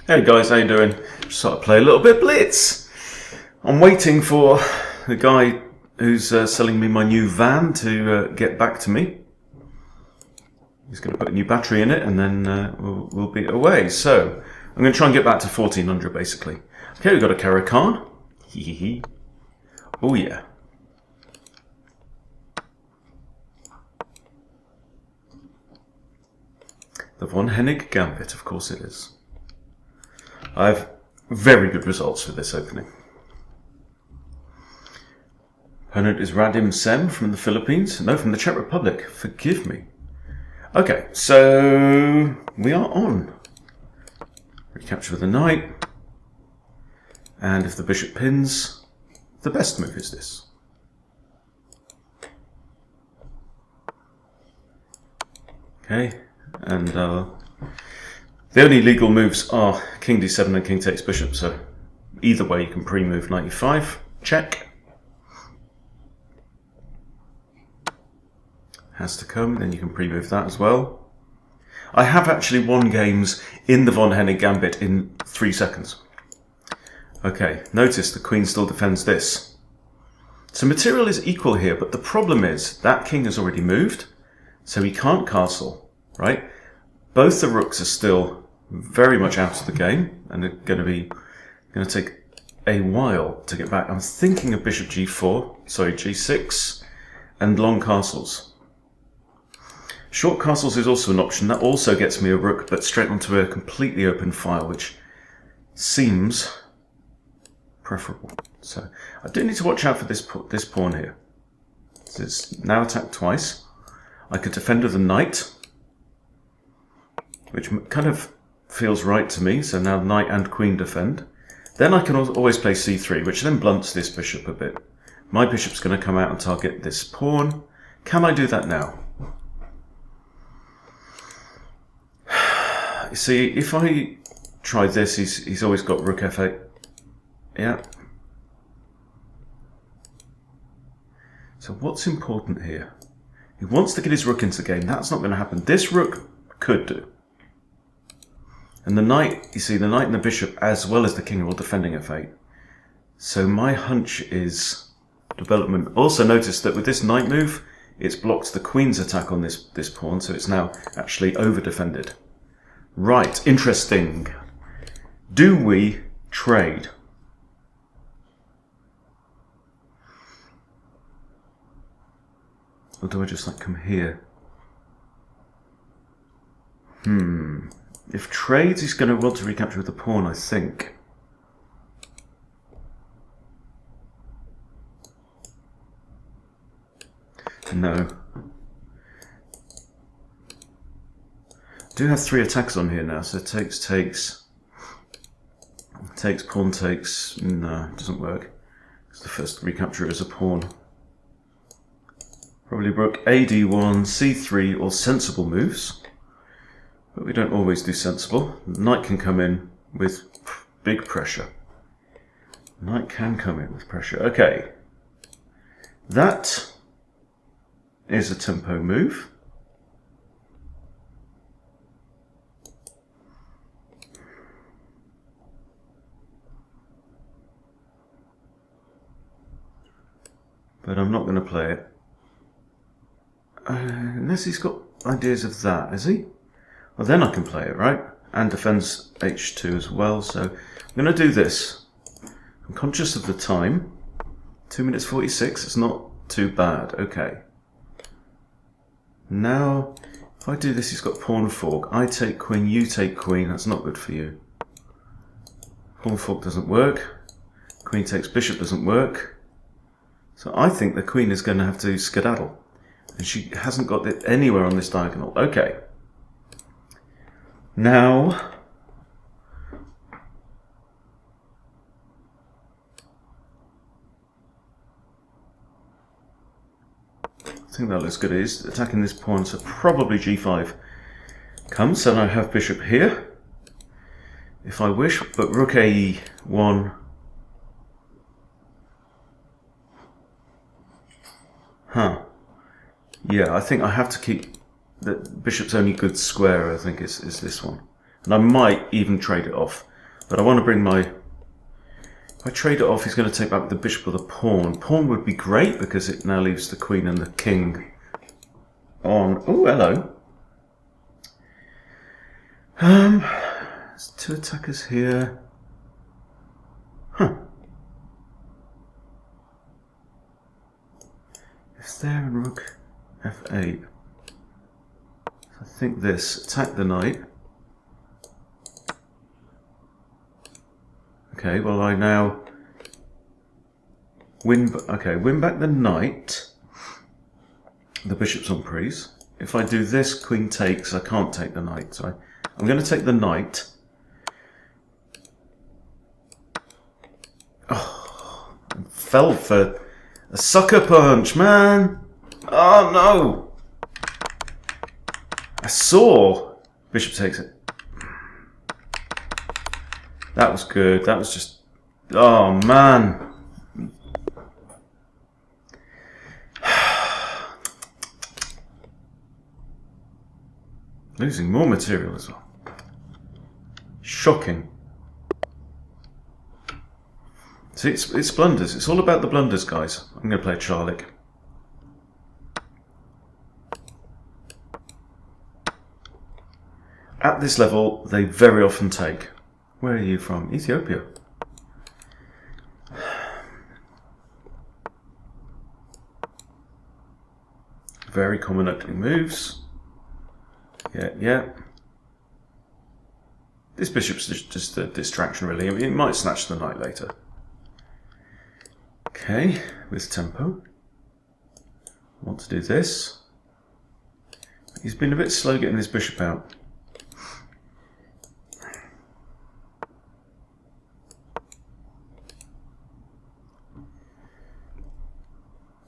Hey guys, how you doing? Just thought I'd play a little bit Blitz. I'm waiting for the guy who's selling me my new van to get back to me. He's going to put a new battery in it and then we'll be away. So, I'm going to try and get back to 1400 basically. Okay, we've got a Caracan. Hee. Oh yeah. The Von Hennig Gambit, of course it is. I have very good results for this opening. Opponent is Radim Sem from the Philippines. No, from the Czech Republic. Forgive me. Okay, so we are on. Recapture with the knight. And if the bishop pins, the best move is this. Okay, and the only legal moves are king d7 and king takes bishop, so either way you can pre-move knight e5, check. Has to come, then you can pre-move that as well. I have actually won games in the Von Hennig Gambit in 3 seconds. Okay, notice the queen still defends this. So material is equal here, but the problem is that king has already moved, so he can't castle, right? Both the rooks are still very much out of the game, and they're going to take a while to get back. I'm thinking of bishop g6, and long castles. Short castles is also an option. That also gets me a rook, but straight onto a completely open file, which seems preferable. So I do need to watch out for this pawn here. It's now attacked twice. I could defend with a knight, which kind of feels right to me. So now knight and queen defend. Then I can always play c3, which then blunts this bishop a bit. My bishop's going to come out and target this pawn. Can I do that now? You see, if I try this, he's always got rook f8. Yeah. So what's important here? He wants to get his rook into the game. That's not going to happen. This rook could do. And the knight, you see, the knight and the bishop, as well as the king, are all defending f8. So my hunch is development. Also notice that with this knight move, it's blocked the queen's attack on this pawn, so it's now actually over-defended. Right, interesting. Do we trade? Or do I just like come here? If trades, he's going to want to recapture with the pawn, I think. No. I do have 3 attacks on here now, so takes, pawn takes. No, it doesn't work. Because the first recapture is a pawn. Probably rook ad1, c3, or sensible moves. But we don't always do sensible. Knight can come in with big pressure. Knight can come in with pressure. Okay. That is a tempo move. But I'm not going to play it. Unless he's got ideas of that, has he? Well, then I can play it, right? And defends h2 as well, so I'm going to do this. I'm conscious of the time. 2 minutes 46, it's not too bad. Okay. Now, if I do this, he's got pawn fork. I take queen, you take queen. That's not good for you. Pawn fork doesn't work. Queen takes bishop doesn't work. So I think the queen is going to have to skedaddle. And she hasn't got it anywhere on this diagonal. Okay. Now, I think that looks good. He's attacking this pawn, so probably g5 comes. And I have bishop here, if I wish, but rook a1. Yeah, I think I have to keep the bishop's only good square, I think, is this one. And I might even trade it off. But I want to bring my... If I trade it off, he's going to take back the bishop or the pawn. Pawn would be great because it now leaves the queen and the king on... Oh, hello. There's two attackers here. Huh. If there and rook f8. I think this. Attack the knight. Okay, well I now win. Okay, win back the knight. The bishop's on prise. If I do this, queen takes. I can't take the knight, so I'm going to take the knight. Oh, I fell for a sucker punch, man. Oh no! I saw bishop takes it. That was good. That was just... Oh, man. Losing more material as well. Shocking. See, it's blunders. It's all about the blunders, guys. I'm going to play Charlik. At this level, they very often take. Where are you from? Ethiopia. Very common opening moves. Yeah. This bishop's just a distraction, really. I mean, it might snatch the knight later. Okay, with tempo. I want to do this. He's been a bit slow getting this bishop out.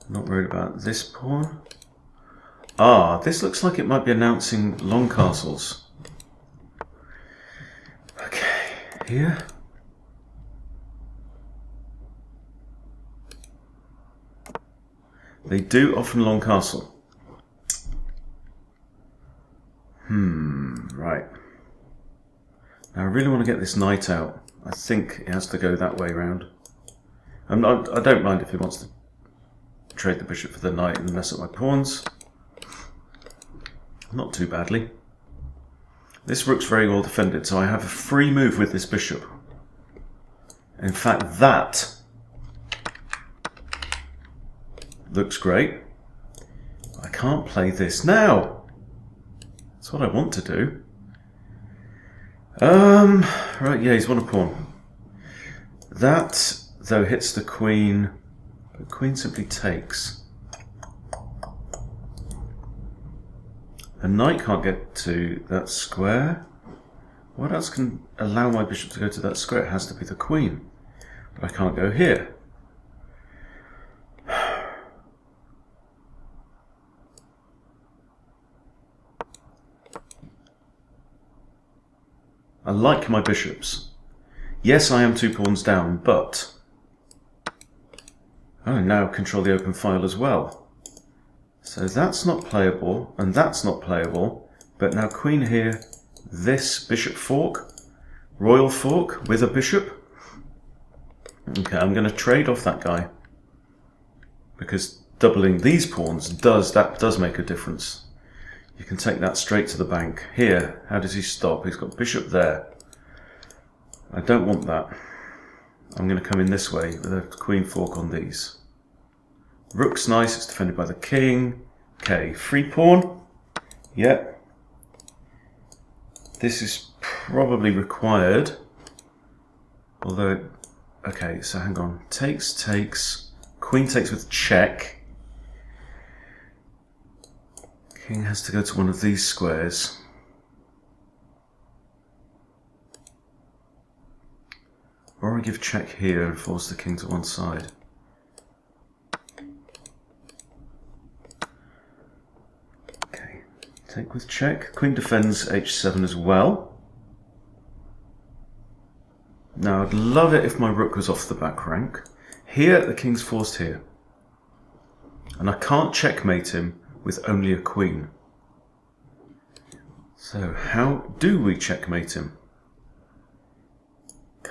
Not worried about this pawn. Ah, this looks like it might be announcing long castles. Okay, here. They do often long castle. Right. Now I really want to get this knight out. I think it has to go that way round. I don't mind if he wants to trade the bishop for the knight and mess up my pawns. Not too badly. This rook's very well defended, so I have a free move with this bishop. In fact, that looks great. I can't play this now. That's what I want to do. Right, yeah, he's won a pawn. That, though, hits the queen. The queen simply takes. The knight can't get to that square. What else can allow my bishop to go to that square? It has to be the queen. But I can't go here. I like my bishops. Yes, I am 2 pawns down, but I now control the open file as well. So that's not playable, and that's not playable. But now queen here, this bishop fork, royal fork with a bishop. Okay, I'm going to trade off that guy. Because doubling these pawns does make a difference. You can take that straight to the bank. Here, how does he stop? He's got bishop there. I don't want that. I'm going to come in this way with a queen fork on these. Rook's nice, it's defended by the king. Okay, free pawn. Yep. This is probably required. Although, okay, so hang on. Takes. Queen takes with check. King has to go to one of these squares. Or I give check here and force the king to one side. Okay, take with check. Queen defends h7 as well. Now I'd love it if my rook was off the back rank. Here the king's forced here. And I can't checkmate him with only a queen. So how do we checkmate him?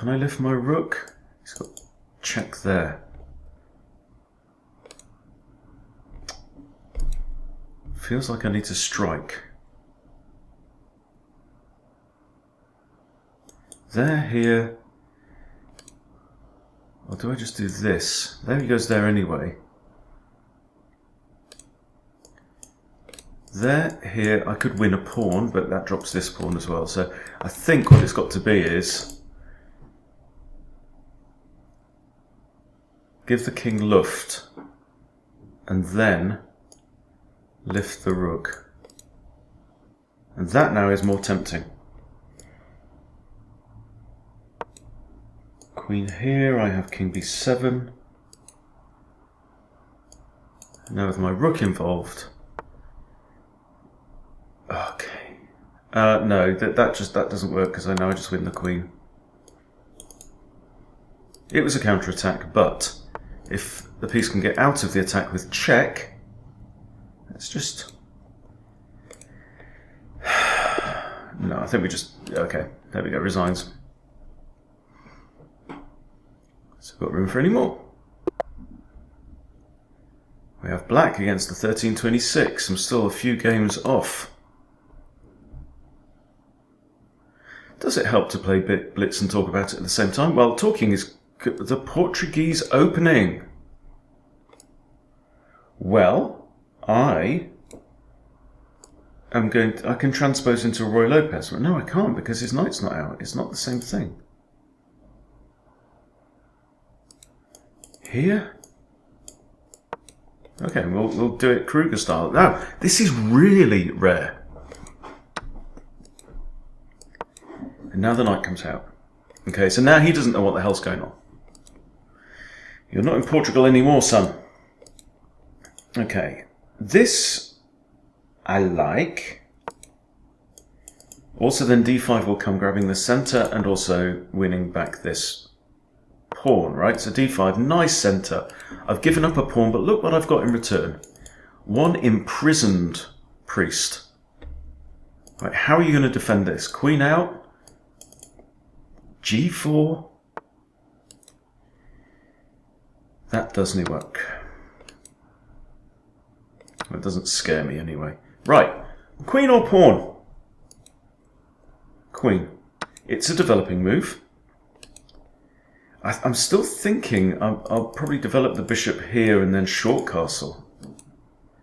Can I lift my rook? He's got check there. Feels like I need to strike. There, here. Or do I just do this? There he goes there anyway. There, here, I could win a pawn, but that drops this pawn as well. So I think what it's got to be is give the king luft and then lift the rook. And that now is more tempting. Queen here, I have king b7. Now with my rook involved. Okay. No, that doesn't work because I know I just win the queen. It was a counterattack, but if the piece can get out of the attack with check, let's just... No, I think we just... Okay, there we go, resigns. So we've got room for any more. We have black against the 1326. I'm still a few games off. Does it help to play Blitz and talk about it at the same time? Well, talking is the Portuguese opening. Well, I can transpose into Roy Lopez. Well, no, I can't because his knight's not out. It's not the same thing. Here? Okay, we'll do it Kruger style. Now, this is really rare. And now the knight comes out. Okay, so now he doesn't know what the hell's going on. You're not in Portugal anymore, son. Okay, this I like. Also then d5 will come grabbing the center and also winning back this pawn, right? So d5, nice center. I've given up a pawn, but look what I've got in return. One imprisoned priest. Right, how are you going to defend this? Queen out. g4. That doesn't work. Well, it doesn't scare me anyway. Right, queen or pawn? Queen. It's a developing move. I'm still thinking I'll probably develop the bishop here and then short castle.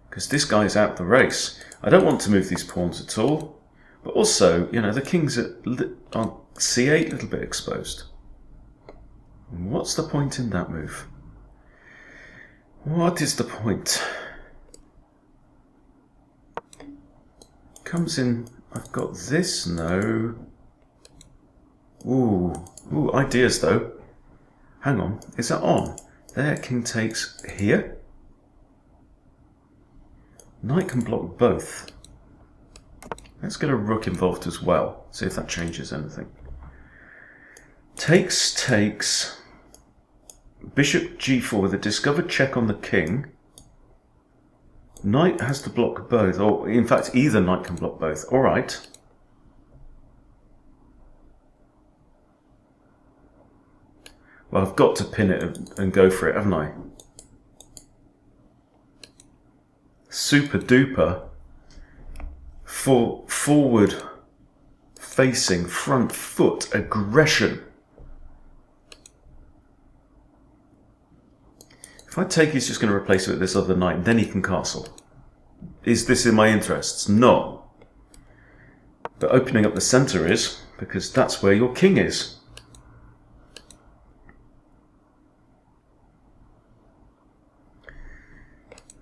Because this guy's out the race. I don't want to move these pawns at all. But also, you know, the king's on c8, a little bit exposed. What's the point in that move? What is the point? Comes in, I've got this, no. Ooh, ideas though. Hang on, is that on? There, king takes here. Knight can block both. Let's get a rook involved as well. See if that changes anything. Takes. Bishop g4 with a discovered check on the king. Knight has to block both, or in fact either knight can block both. Alright. Well, I've got to pin it and go for it, haven't I? Super duper. For forward facing front foot aggression. If I take, he's just going to replace it with this other knight, and then he can castle. Is this in my interests? No. But opening up the centre is, because that's where your king is.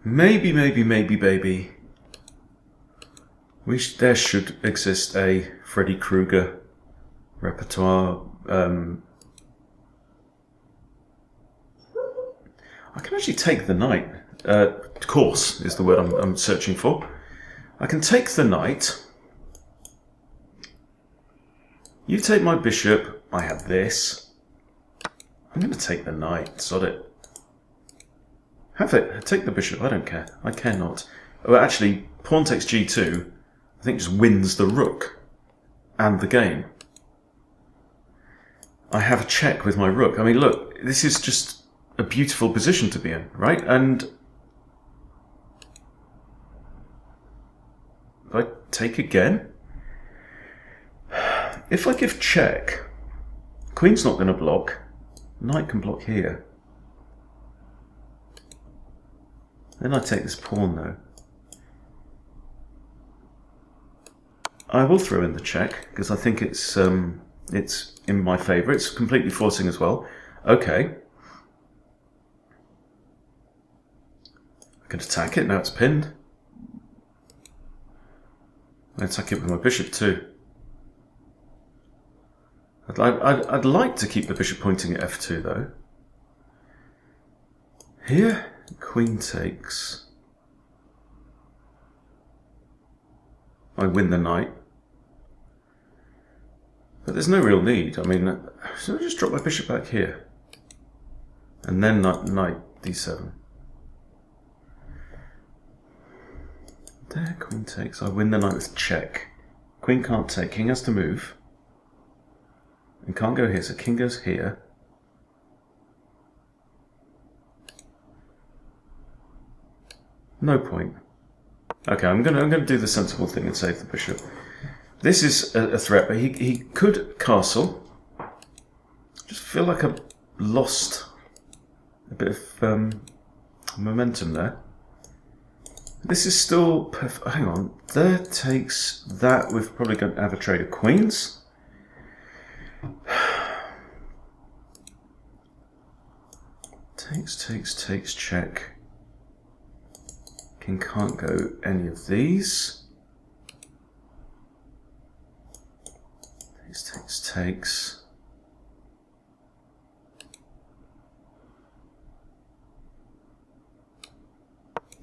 Maybe, baby. There should exist a Freddy Krueger repertoire. I can actually take the knight. Course is the word I'm searching for. I can take the knight. You take my bishop. I have this. I'm going to take the knight. Sod it. Have it. Take the bishop. I don't care. I care not. Well, actually, pawn takes g2. I think just wins the rook and the game. I have a check with my rook. I mean, look, this is just a beautiful position to be in, right? And if I take again, if I give check, queen's not going to block. Knight can block here. Then I take this pawn though. I will throw in the check because I think it's in my favour. It's completely forcing as well. Okay. I can attack it, now it's pinned. I attack it with my bishop too. I'd like to keep the bishop pointing at f2 though. Here, queen takes. I win the knight. But there's no real need. I mean, so I just drop my bishop back here. And then knight d7. There, queen takes. I win the knight with check. Queen can't take. King has to move. And can't go here, so king goes here. No point. Okay, I'm gonna do the sensible thing and save the bishop. This is a threat, but he could castle. Just feel like I've lost a bit of momentum there. This is still hang on. There takes that. We're probably going to have a trade of queens. Takes, check. King can't go any of these. Takes.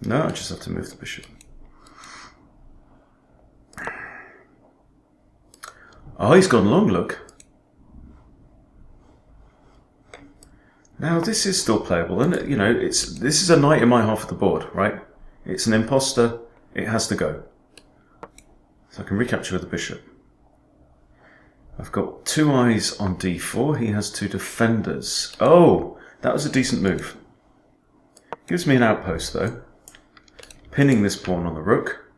No, I just have to move the bishop. Oh, he's gone long, look. Now this is still playable, and you know, this is a knight in my half of the board, right? It's an imposter, it has to go. So I can recapture with the bishop. I've got two eyes on d4, he has two defenders. Oh, that was a decent move. Gives me an outpost though. Pinning this pawn on the rook.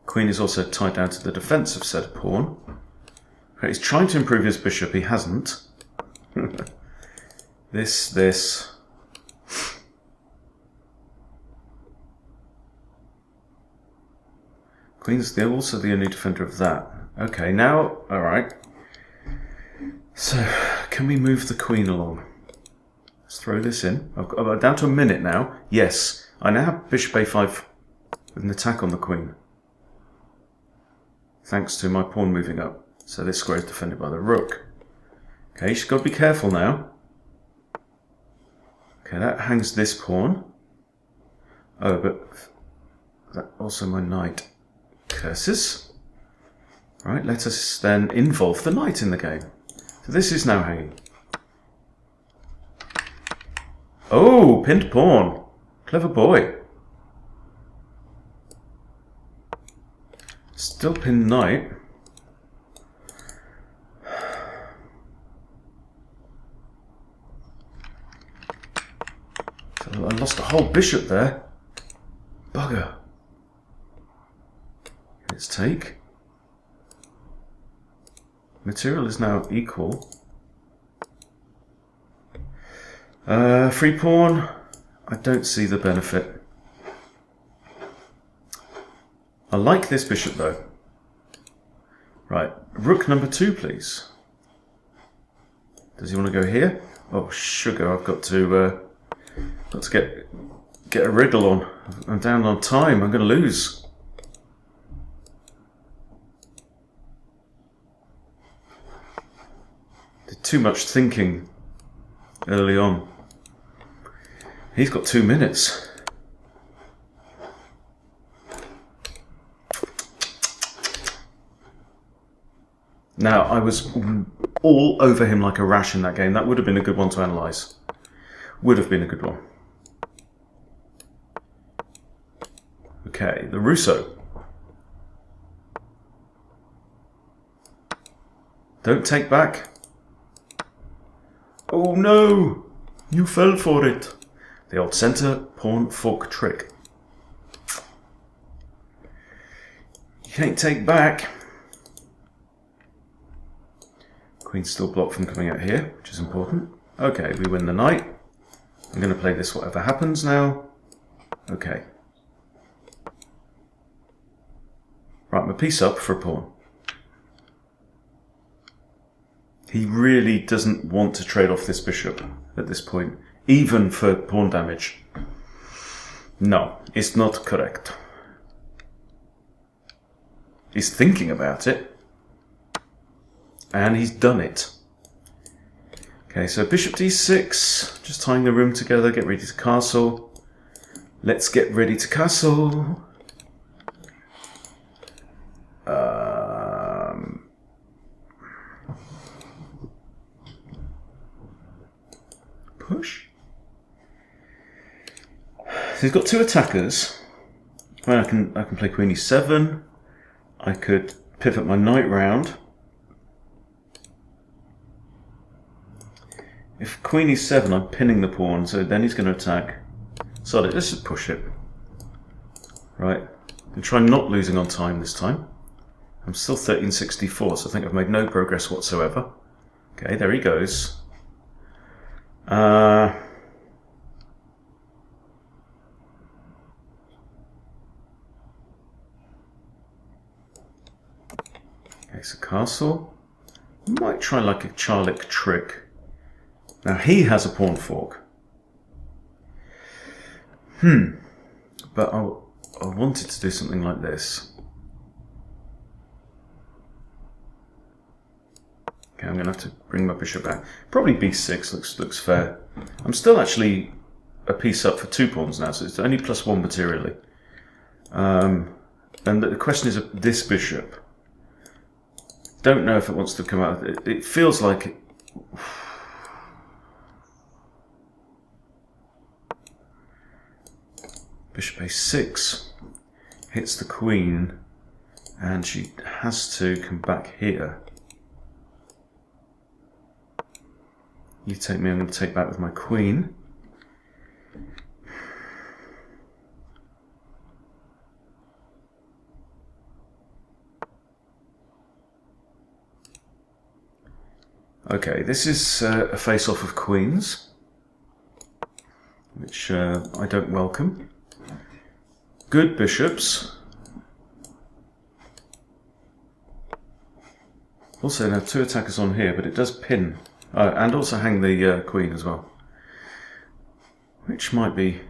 Queen is also tied down to the defensive said pawn. Okay, he's trying to improve his bishop, he hasn't. This. Queen's also the only defender of that. Okay, now, alright. So, can we move the queen along? Let's throw this in. I'm down to a minute now. Yes, I now have bishop a5 with an attack on the queen. Thanks to my pawn moving up. So this square is defended by the rook. Okay, she's got to be careful now. Okay, that hangs this pawn. Oh, but that also my knight curses. Right, let us then involve the knight in the game. So this is now hanging. Oh, pinned pawn. Clever boy. Still pinned knight. So I lost a whole bishop there. Bugger. Let's take. Material is now equal. Free pawn. I don't see the benefit. I like this bishop though. Right, rook number 2, please. Does he want to go here? Oh sugar! I've got to get a wriggle on. I'm down on time. I'm going to lose. Did too much thinking early on. He's got 2 minutes. Now, I was all over him like a rash in that game. That would have been a good one to analyse. Would have been a good one. Okay, the Russo. Don't take back. Oh no! You fell for it. The old centre pawn fork trick. You can't take back. Queen's still blocked from coming out here, which is important. Okay, we win the knight. I'm going to play this whatever happens now. Okay. Right, I'm a piece up for a pawn. He really doesn't want to trade off this bishop at this point, even for pawn damage. No, it's not correct. He's thinking about it, and he's done it. Okay, so bishop d6, just tying the room together, get ready to castle. Let's get ready to castle. Push. So he's got two attackers. Well, I can play queen e7. I could pivot my knight round. If queen e7, I'm pinning the pawn, so then he's going to attack. Sorry, let's just push it. Right, and try not losing on time this time. I'm still 1364, so I think I've made no progress whatsoever. Okay, there he goes. Okay, so castle. Might try like a Charlic trick. Now he has a pawn fork. But I wanted to do something like this. Okay, I'm going to have to bring my bishop back. Probably b6 looks fair. I'm still actually a piece up for 2 pawns now, so it's only +1 materially. And the question is this bishop. Don't know if it wants to come out. It feels like... Bishop a6 hits the queen, and she has to come back here. You take me, I'm going to take back with my queen. Okay, this is a face-off of queens, which I don't welcome. Good bishops. Also, now 2 attackers on here, but it does pin. And also hang the queen as well. Which might be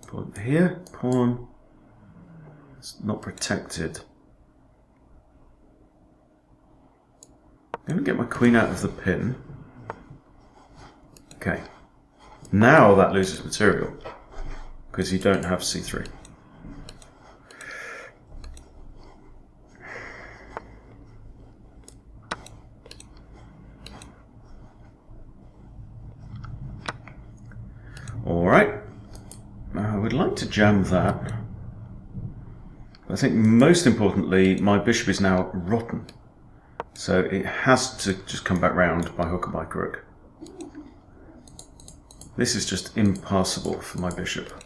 pawn here, pawn. It's not protected. I'm going to get my queen out of the pin. Okay. Now that loses material, because you don't have c3. Alright, I would like to jam that. I think most importantly, my bishop is now rotten. So it has to just come back round by hook or by crook. This is just impassable for my bishop.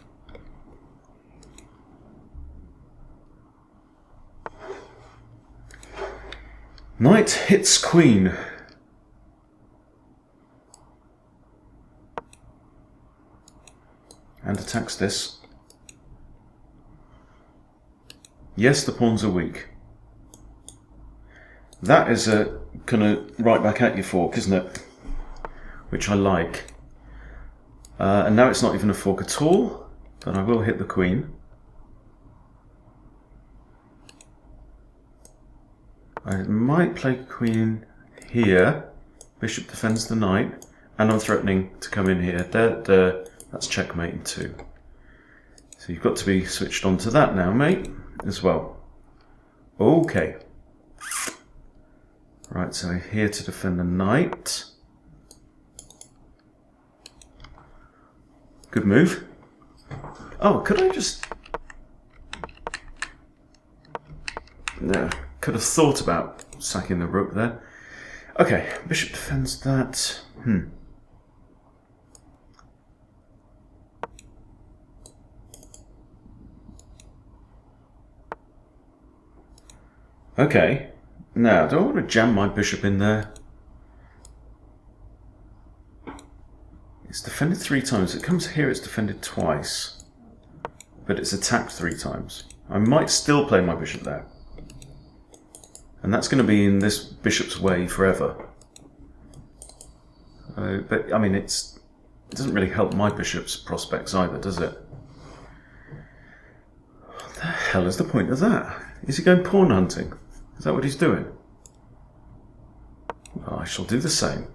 Knight hits queen. And attacks this. Yes, the pawns are weak. That is a kind of right back at you fork, isn't it? Which I like. And now it's not even a fork at all, but I will hit the queen. I might play queen here. Bishop defends the knight, and I'm threatening to come in here. That's checkmate in 2. So you've got to be switched on to that now, mate, as well. Okay. Right, so here to defend the knight. Good move. Oh, could I just... No, could have thought about sacking the rook there. Okay, bishop defends that. Okay. Now, do I want to jam my bishop in there? It's defended 3 times. It comes here, it's defended twice. But it's attacked 3 times. I might still play my bishop there. And that's going to be in this bishop's way forever. But, I mean, it doesn't really help my bishop's prospects either, does it? What the hell is the point of that? Is he going pawn hunting? Is that what he's doing? Well, I shall do the same.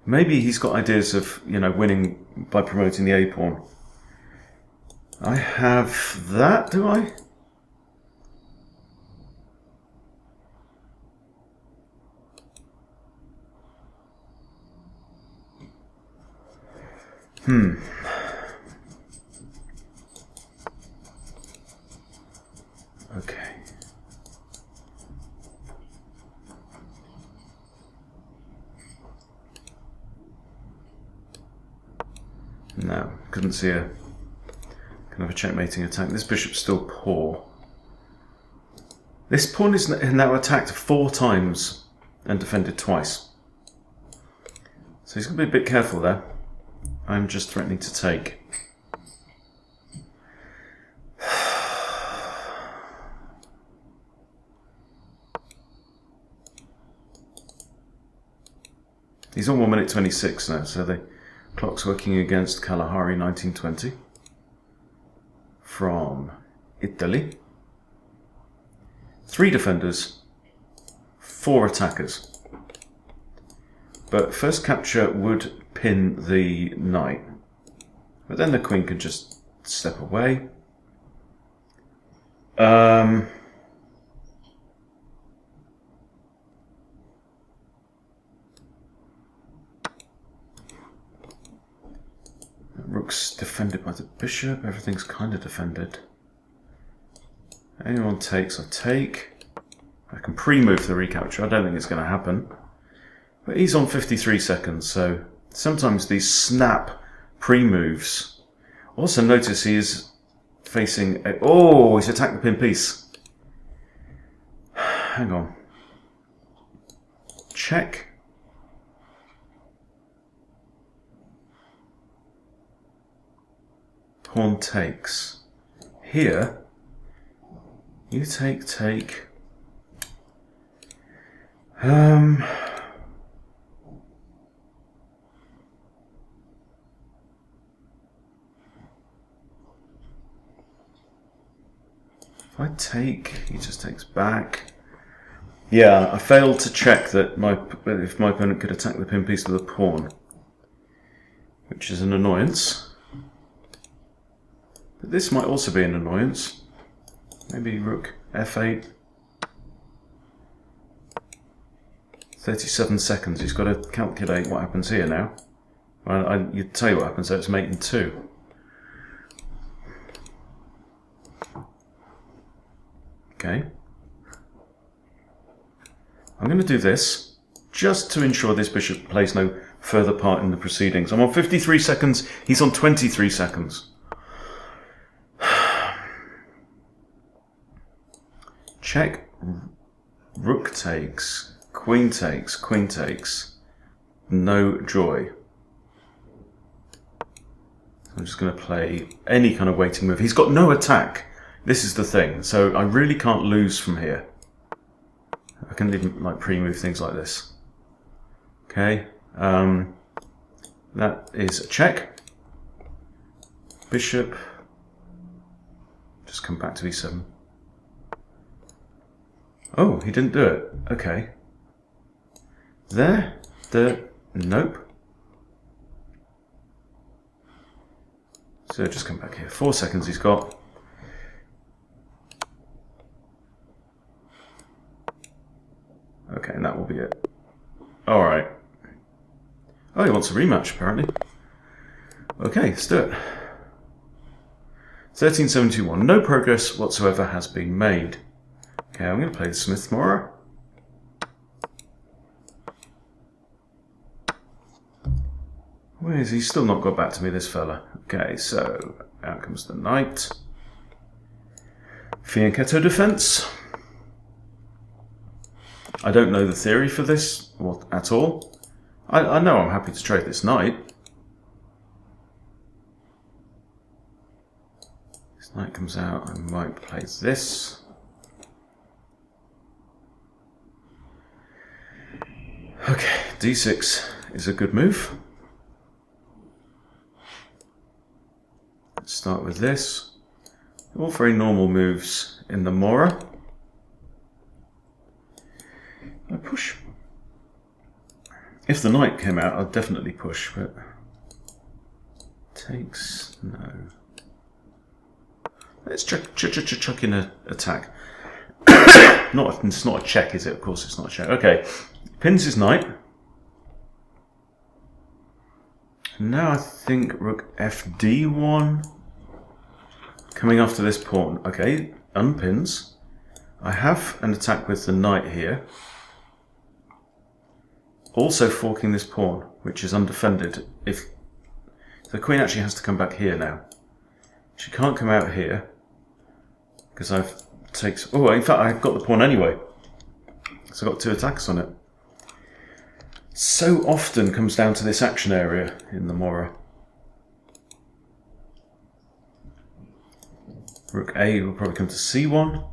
Maybe he's got ideas of, you know, winning by promoting the A-pawn. I have that, do I? Okay. No, couldn't see a kind of a checkmating attack. This bishop's still poor. This pawn is now attacked 4 times and defended twice. So he's going to be a bit careful there. I'm just threatening to take. He's on 1 minute 26 now, so the clock's working against Kalahari 1920 from Italy. 3 defenders, 4 attackers. But first capture would pin the knight. But then the queen could just step away. Rook's defended by the bishop. Everything's kind of defended. Anyone takes, I take. I can pre-move the recapture. I don't think it's going to happen. But he's on 53 seconds, so sometimes these snap pre-moves. Also notice he is facing a... Oh, he's attacked the pin piece. Hang on. Check. Pawn takes. Here, you take. If I take, he just takes back. Yeah, I failed to check that if my opponent could attack the pin piece with a pawn, which is an annoyance. But this might also be an annoyance. Maybe rook f8. 37 seconds. He's got to calculate what happens here now. Well, you'd tell you what happens. So it's mate in 2. Okay. I'm going to do this just to ensure this bishop plays no further part in the proceedings. I'm on 53 seconds. He's on 23 seconds. Check. Rook takes. Queen takes. Queen takes. No joy. I'm just going to play any kind of waiting move. He's got no attack. This is the thing. So I really can't lose from here. I can even like pre-move things like this. Okay. That is a check. Bishop. Just come back to e7. Oh, he didn't do it. Okay. There. Nope. So just come back here. 4 seconds he's got. Okay, and that will be it. Alright. Oh, he wants a rematch, apparently. Okay, let's do it. 1371. No progress whatsoever has been made. Okay, I'm going to play the Smith Morra. Where is he? Still not got back to me, this fella. Okay, so out comes the knight. Fianchetto defense. I don't know the theory for this at all. I know I'm happy to trade this knight. This knight comes out, I might play this. Okay, d6 is a good move. Let's start with this. All very normal moves in the Mora. I push. If the knight came out, I'd definitely push, but takes, no. Let's chuck in an attack. It's not a check, is it? Of course it's not a check. Okay, pins his knight. Now I think rook fd1. Coming after this pawn. Okay, unpins. I have an attack with the knight here. Also forking this pawn, which is undefended. If the queen actually has to come back here now. She can't come out here because in fact I've got the pawn anyway. So I've got 2 attacks on it. So often comes down to this action area in the Mora. Rook A will probably come to C1.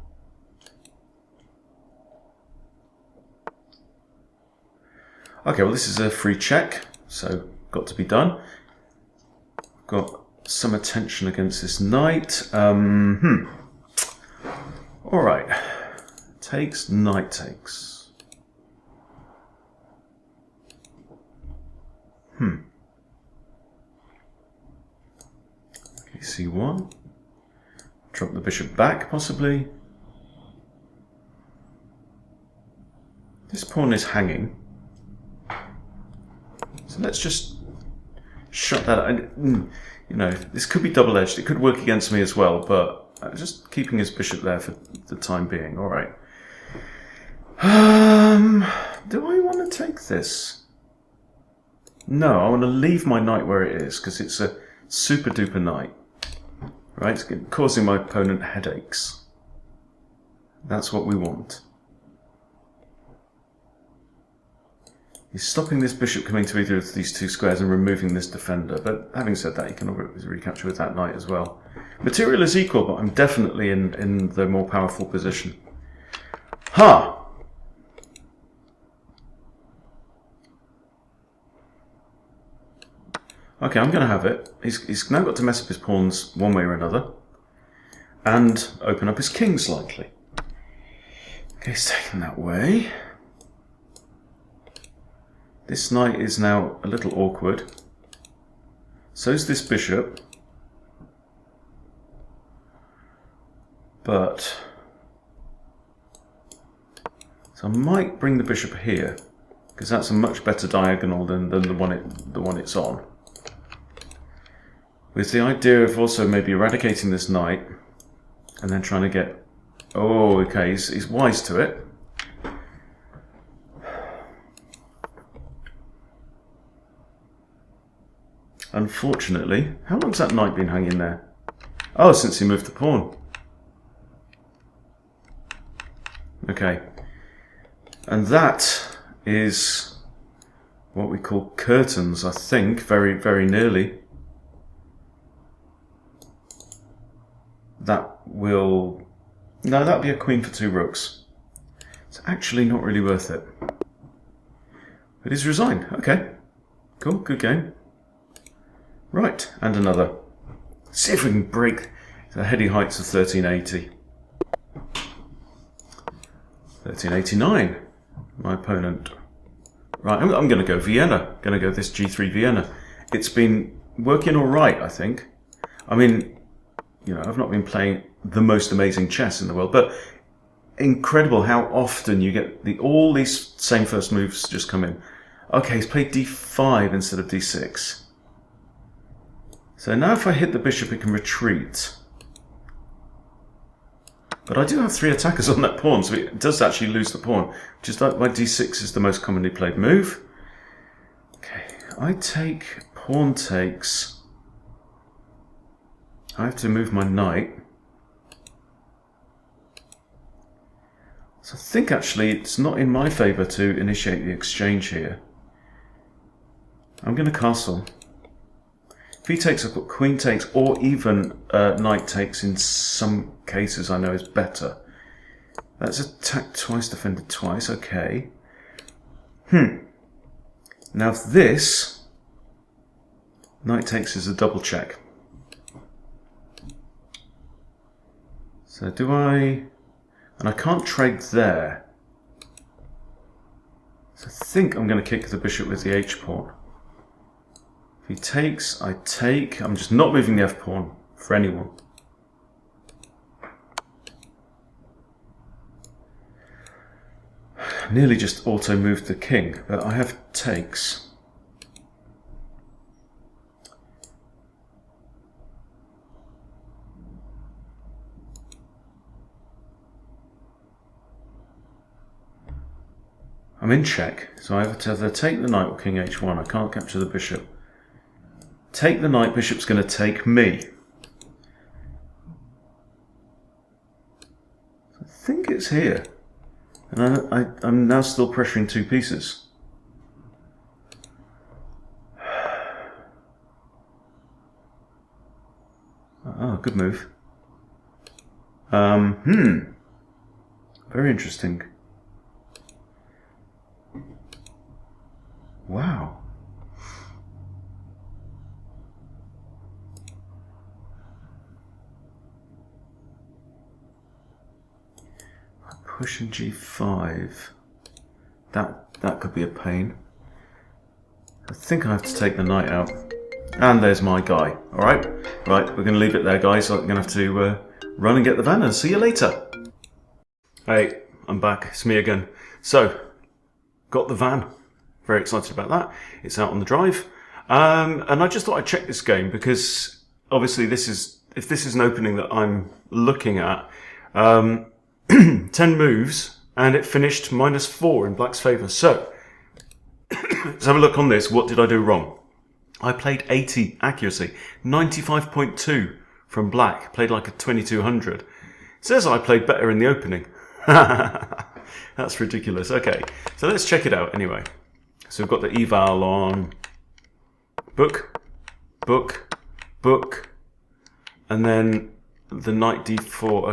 Okay, well this is a free check, so got to be done. Got some attention against this knight. Alright. Takes, knight takes. Okay, c1. Drop the bishop back, possibly. This pawn is hanging. So let's just shut that out. You know, this could be double-edged. It could work against me as well, but just keeping his bishop there for the time being. All right. Do I want to take this? No, I want to leave my knight where it is because it's a super-duper knight. Right, it's causing my opponent headaches. That's what we want. He's stopping this bishop coming to either of these 2 squares and removing this defender. But having said that, he can always recapture with that knight as well. Material is equal, but I'm definitely in the more powerful position. Ha! Okay, I'm going to have it. He's now got to mess up his pawns one way or another. And open up his kings, likely. Okay, he's taken that way. This knight is now a little awkward. So's this bishop. But so I might bring the bishop here, because that's a much better diagonal than the one it's on. With the idea of also maybe eradicating this knight and then trying to get... Oh, okay, he's wise to it. Unfortunately, how long's that knight been hanging there? Oh, since he moved the pawn. Okay. And that is what we call curtains, I think, very, very nearly. That will... No, that'll be a queen for 2 rooks. It's actually not really worth it. But he's resigned. Okay. Cool, good game. Right, and another. See if we can break the heady heights of 1380. 1389, my opponent. Right, I'm going to go Vienna. I'm going to go this G3 Vienna. It's been working all right, I think. I mean, you know, I've not been playing the most amazing chess in the world, but incredible how often you get all these same first moves just come in. Okay, he's played D5 instead of D6. So now if I hit the bishop, it can retreat. But I do have 3 attackers on that pawn, so it does actually lose the pawn. Just like my d6 is the most commonly played move. Okay, I take pawn takes. I have to move my knight. So I think actually it's not in my favour to initiate the exchange here. I'm going to castle. If he takes, I've got queen takes, or even knight takes in some cases I know is better. That's attacked twice, defended twice, okay. Now if this, knight takes is a double check. So do I, and I can't trade there. So I think I'm going to kick the bishop with the h-pawn. If he takes, I take. I'm just not moving the f-pawn for anyone. Nearly just auto moved the king, but I have takes. I'm in check, so I have to either take the knight or king h1. I can't capture the bishop. Take the knight, bishop's going to take me. I think it's here. And I'm now still pressuring two pieces. Oh, good move. Very interesting. Wow. Pushing g5. That could be a pain. I think I have to take the knight out. And there's my guy. Alright? Right, we're going to leave it there, guys. I'm going to have to run and get the van and see you later. Hey, I'm back. It's me again. So, got the van. Very excited about that. It's out on the drive. And I just thought I'd check this game because obviously if this is an opening that I'm looking at, 10 moves and it finished -4 in black's favour. So, let's have a look on this. What did I do wrong? I played 80 accuracy, 95.2 from black, played like a 2200. It says I played better in the opening. That's ridiculous. Okay, so let's check it out anyway. So we've got the eval on book, book, book, and then the knight d4.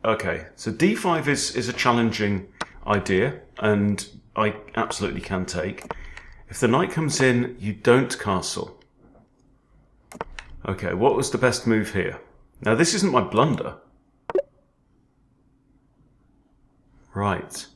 Okay, so d5 is a challenging idea, and I absolutely can take. If the knight comes in, you don't castle. Okay, what was the best move here? Now this isn't my blunder. Right.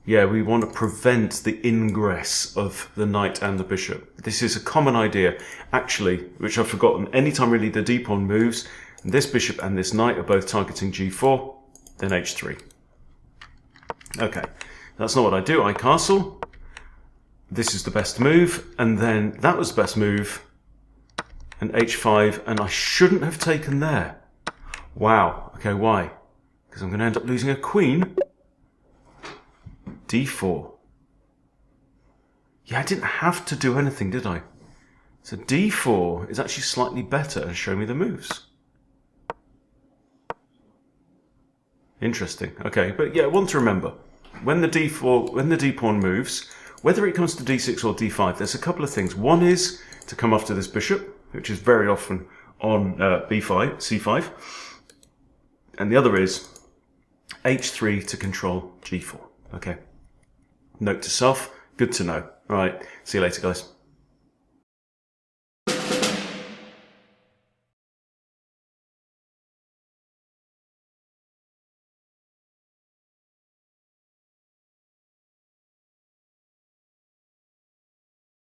Yeah, we want to prevent the ingress of the knight and the bishop. This is a common idea, actually, which I've forgotten. Anytime really the d-pawn moves, and this bishop and this knight are both targeting g4, then h3. Okay, that's not what I do. I castle. This is the best move, and then that was the best move, and h5, and I shouldn't have taken there. Wow. Okay, why? Because I'm going to end up losing a queen. d4. Yeah, I didn't have to do anything, did I? So d4 is actually slightly better and show me the moves. Interesting. Okay, but yeah, one to remember. When the d-pawn moves, whether it comes to d6 or d5, there's a couple of things. One is to come after this bishop, which is very often on b5, c5. And the other is h3 to control g4. Okay. Note to self, good to know. All right, see you later, guys.